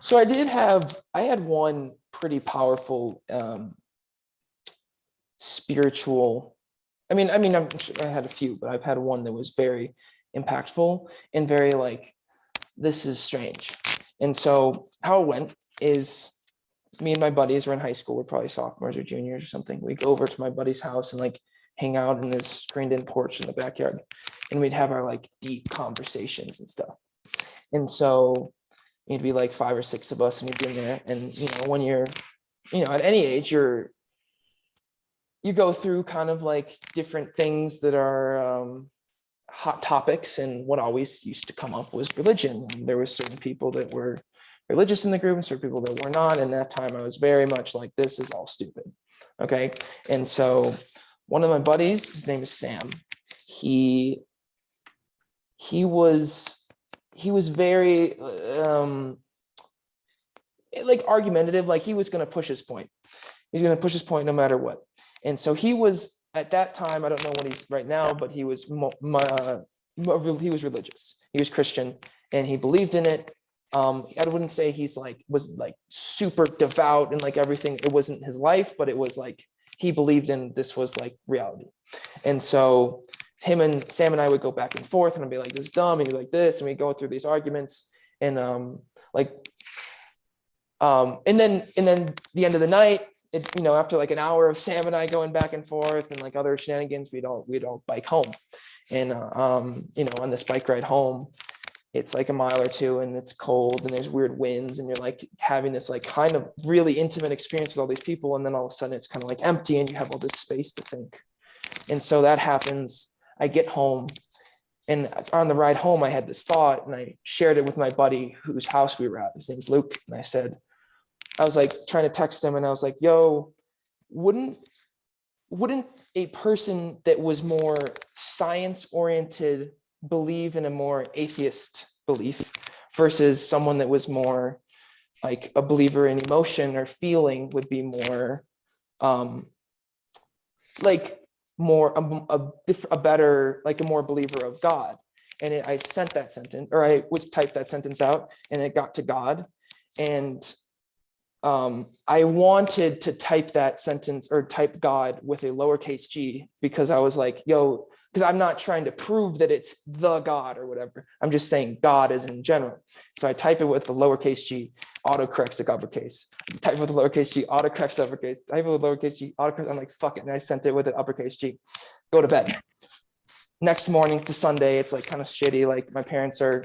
So I had one pretty powerful spiritual, I had a few, but I've had one that was very impactful and very like, this is strange. And so how it went is me and my buddies were in high school. We're probably sophomores or juniors or something. We go over to my buddy's house and like hang out in this screened in porch in the backyard. And we'd have our like deep conversations and stuff. And so it'd be like 5 or 6 of us and we'd be in there. And, when you're, at any age, you go through kind of like different things that are hot topics. And what always used to come up was religion. And there were certain people that were religious in the group and certain people that were not. And that time I was very much like, this is all stupid. Okay. And so one of my buddies, his name is Sam. He was very like argumentative, like he was going to push his point. He's going to push his point no matter what. And so he was at that time, I don't know what he's right now, but he was religious. He was Christian and he believed in it. I wouldn't say was super devout and like everything. It wasn't his life, but it was like he believed in this was like reality. And so him and Sam and I would go back and forth and I'd be like, this is dumb, and he'd be like this, and we go through these arguments. And and then the end of the night, after like an hour of Sam and I going back and forth and like other shenanigans, we'd all bike home. And on this bike ride home, it's like a mile or two and it's cold and there's weird winds and you're like having this like kind of really intimate experience with all these people. And then all of a sudden it's kind of like empty and you have all this space to think. And so that happens. I get home, and on the ride home, I had this thought and I shared it with my buddy whose house we were at. His name's Luke. And I was like trying to text him and I was like, yo, wouldn't a person that was more science oriented believe in a more atheist belief versus someone that was more like a believer in emotion or feeling would be more a better, like a more believer of God? And I sent that sentence, or I would type that sentence out, and it got to God. And I wanted to type that sentence or type God with a lowercase g, because I was like, yo, because I'm not trying to prove that it's the God or whatever. I'm just saying God is in general. So I type it with the lowercase g, autocorrects the uppercase. Type it with the lowercase g, autocorrects the uppercase. Type it with lowercase g, autocorrects. I'm like, fuck it. And I sent it with an uppercase g. Go to bed. Next morning, it's a Sunday. It's like kind of shitty. Like my parents are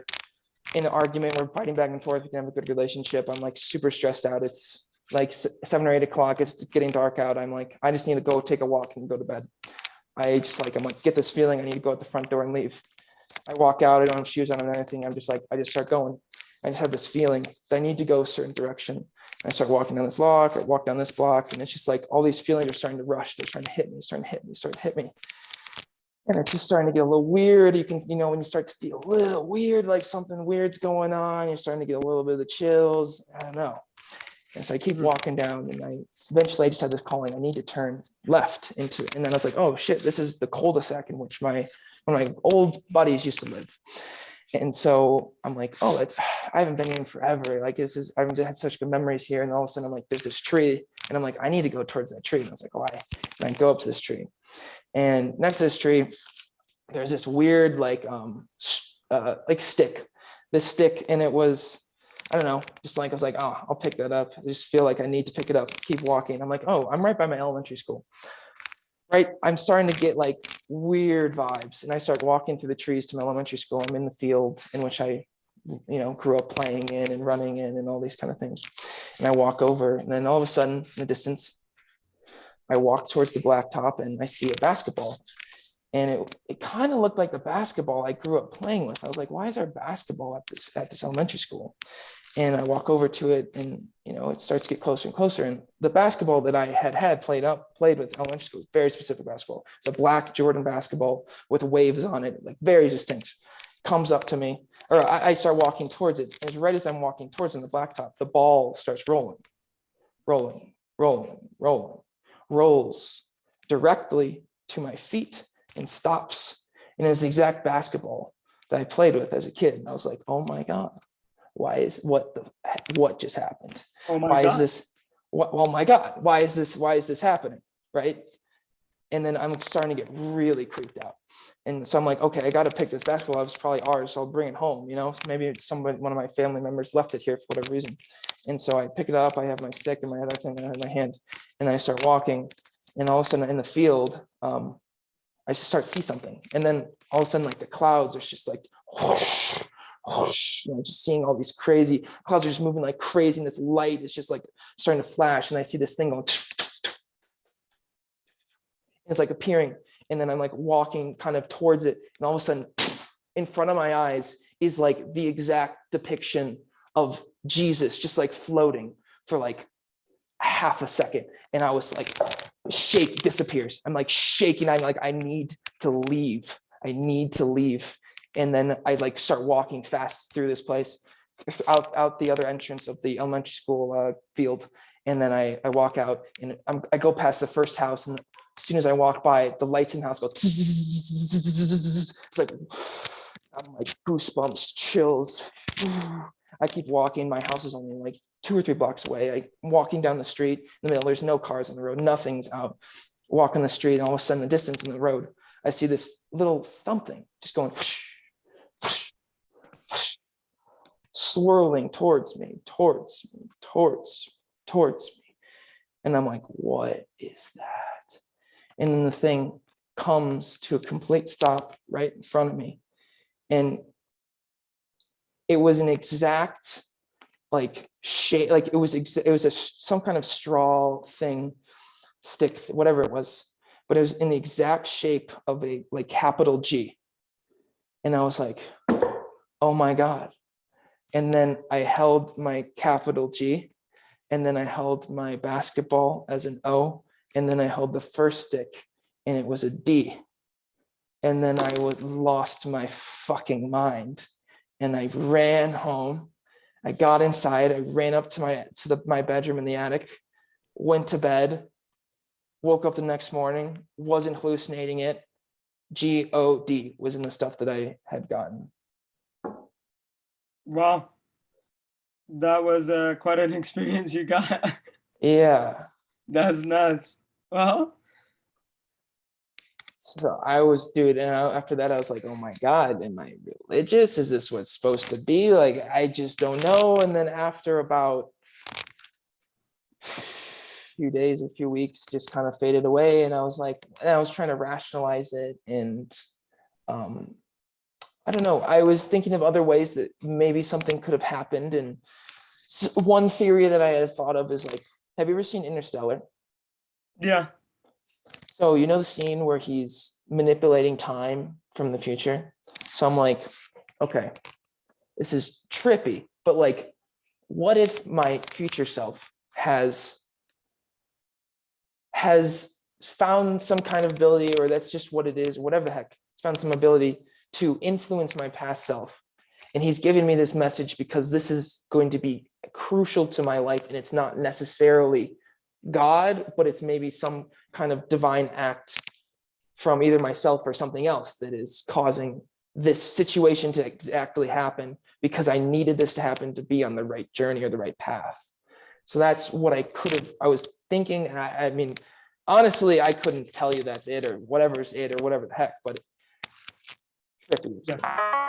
in an argument. We're fighting back and forth. We can have a good relationship. I'm like super stressed out. It's like 7 or 8 o'clock. It's getting dark out. I'm like, I just need to go take a walk and go to bed. I'm like, get this feeling. I need to go out the front door and leave. I walk out. I don't have shoes on or anything. I just start going. I just have this feeling that I need to go a certain direction. And I start walking down this block or walk down this block. And it's just like all these feelings are starting to rush. They're starting to hit me, starting to hit me, starting to hit me. And it's just starting to get a little weird. You can, when you start to feel a little weird, like something weird's going on, you're starting to get a little bit of the chills. I don't know. And so I keep walking down, and eventually I just had this calling. I need to turn left into it. And then I was like, oh shit, this is the cul-de-sac in which one of my old buddies used to live. And so I'm like, oh, I haven't been here in forever. Like I haven't had such good memories here. And all of a sudden I'm like, there's this tree. And I'm like, I need to go towards that tree. And I was like, why? And I go up to this tree. And next to this tree, there's this weird stick. This stick, and it was, I don't know, just like I was like, oh, I'll pick that up. I just feel like I need to pick it up. Keep walking. I'm like, oh, I'm right by my elementary school. Right, I'm starting to get like weird vibes, and I start walking through the trees to my elementary school. I'm in the field in which I, grew up playing in and running in and all these kind of things. And I walk over, and then all of a sudden, in the distance, I walk towards the blacktop and I see a basketball. And it kind of looked like the basketball I grew up playing with. I was like, why is there basketball at this elementary school? And I walk over to it, and it starts to get closer and closer. And the basketball that I had played with elementary school, very specific basketball. It's a black Jordan basketball with waves on it, like very distinct. Comes up to me, or I start walking towards it. And right as I'm walking towards it, the blacktop, the ball starts rolls directly to my feet and stops. And it's the exact basketball that I played with as a kid. And I was like, oh my God, what just happened? Oh my Why God. is this? Oh my God, why is this happening? Right. And then I'm starting to get really creeped out. And so I'm like, okay, I got to pick this basketball up. It's probably ours. So I'll bring it home. Maybe one of my family members left it here for whatever reason. And so I pick it up. I have my stick in my other thing. I have my hand, and I start walking. And all of a sudden in the field, I just start to see something. And then all of a sudden, like the clouds are just like, whoosh, whoosh, just seeing all these crazy clouds are just moving like crazy. And this light is just like starting to flash. And I see this thing going, it's like appearing. And then I'm like walking kind of towards it. And all of a sudden in front of my eyes is like the exact depiction of Jesus, just like floating for like half a second. And I was like, disappears. I'm like shaking. I'm like, I need to leave. And then I like start walking fast through this place, out the other entrance of the elementary school field. And then I walk out, and I go past the first house, and as soon as I walk by, the lights in the house go. It's like I'm like goosebumps, chills. I keep walking. My house is only like 2 or 3 blocks away. I'm walking down the street in the middle. There's no cars on the road. Nothing's out. Walking the street, and all of a sudden, the distance in the road, I see this little something just going whoosh, whoosh, whoosh, swirling towards me. And I'm like, what is that? And then the thing comes to a complete stop right in front of me. And it was an exact like shape, like it was some kind of straw thing, stick, whatever it was, but it was in the exact shape of a like capital G. And I was like, oh my God. And then I held my capital G, and then I held my basketball as an O, and then I held the first stick, and it was a D. And then I lost my fucking mind. And I ran home. I got inside. I ran up to my bedroom in the attic, went to bed, woke up the next morning, wasn't hallucinating it. God was in the stuff that I had gotten. Wow. That was quite an experience you got. Yeah. That's nuts. Well, so I was, dude, and after that, I was like, oh my God, am I religious? Is this what's supposed to be? Like, I just don't know. And then after about a few weeks, just kind of faded away. And I was like, and I was trying to rationalize it. And I don't know, I was thinking of other ways that maybe something could have happened. And one theory that I had thought of is like, have you ever seen Interstellar? yeah. So you know the scene where he's manipulating time from the future? So I'm like, okay, this is trippy, but like, what if my future self has found some kind of ability, or that's just what it is, whatever the heck, found some ability to influence my past self. And he's giving me this message because this is going to be crucial to my life. And it's not necessarily God, but it's maybe some kind of divine act from either myself or something else that is causing this situation to exactly happen, because I needed this to happen to be on the right journey or the right path. So that's what I was thinking. And I mean, honestly, I couldn't tell you that's it or whatever's it or whatever the heck, but trippy. Yeah.